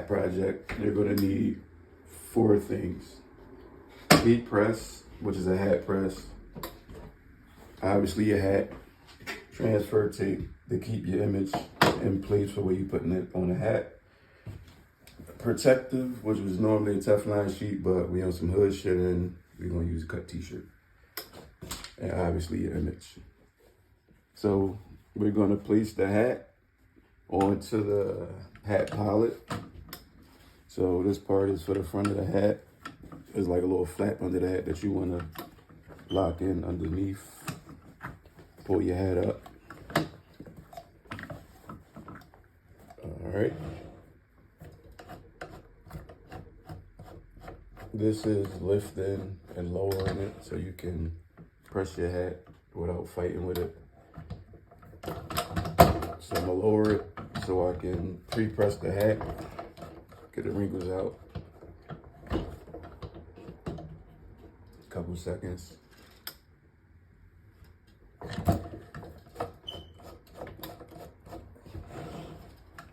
hat project, you're gonna need 4 things. Heat press, which is a hat press. Obviously your hat. Transfer tape to keep your image in place for where you're putting it on the hat. Protective, which was normally a Teflon sheet, but we on some hood shit and we're gonna use a cut t-shirt. And obviously your image. So we're gonna place the hat onto the hat palette. So this part is for the front of the hat. There's like a little flap under the hat that you wanna lock in underneath. Pull your hat up. All right. This is lifting and lowering it so you can press your hat without fighting with it. So I'm gonna lower it so I can pre-press the hat, get the wrinkles out. Couple seconds.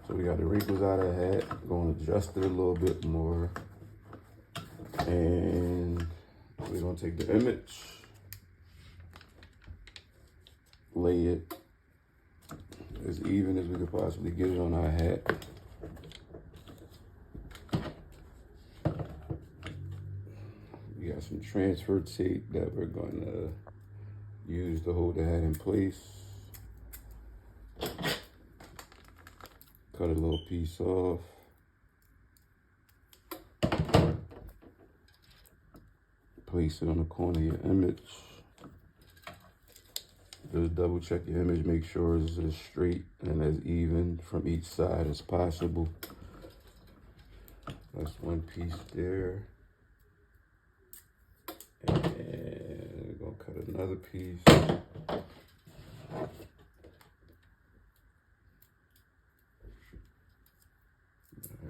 So we got the wrinkles out of the hat. Going to adjust it a little bit more. And we're gonna take the image, lay it as even as we could possibly get it on our hat. We got some transfer tape that we're gonna use to hold the hat in place. Cut a little piece off. Place it on the corner of your image. Just double check your image, make sure it's as straight and as even from each side as possible. That's one piece there. And we're gonna cut another piece. All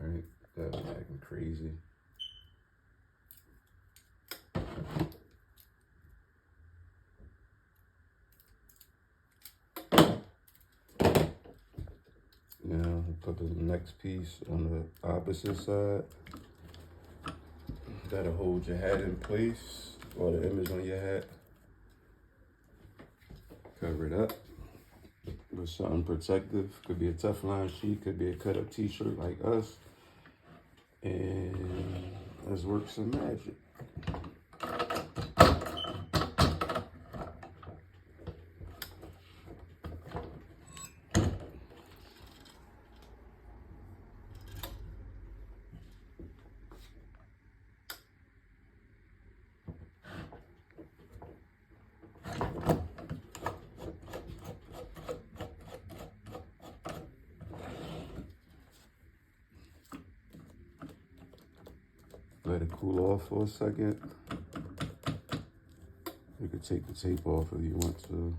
right, that was acting crazy. Now we'll put the next piece on the opposite side. That'll hold your hat in place, or the image on your hat. Cover it up with something protective. Could be a Teflon sheet, could be a cut up t-shirt like us. And let's work some magic. Let it cool off for a second. You could take the tape off if you want to.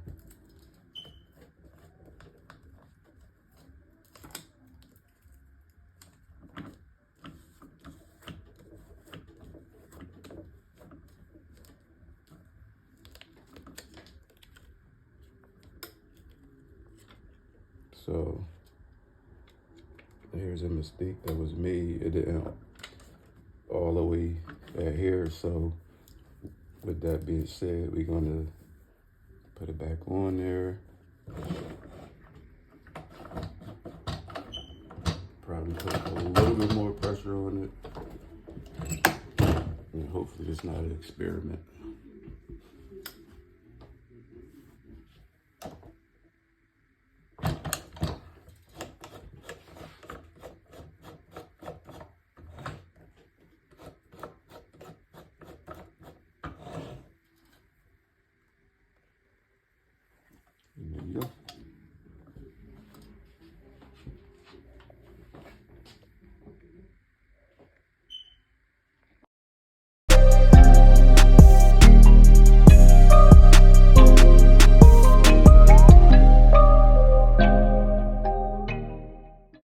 So here's a mistake that was made. It didn't all the way here. So with that being said, we're gonna put it back on there. Probably put a little bit more pressure on it. And hopefully it's not an experiment.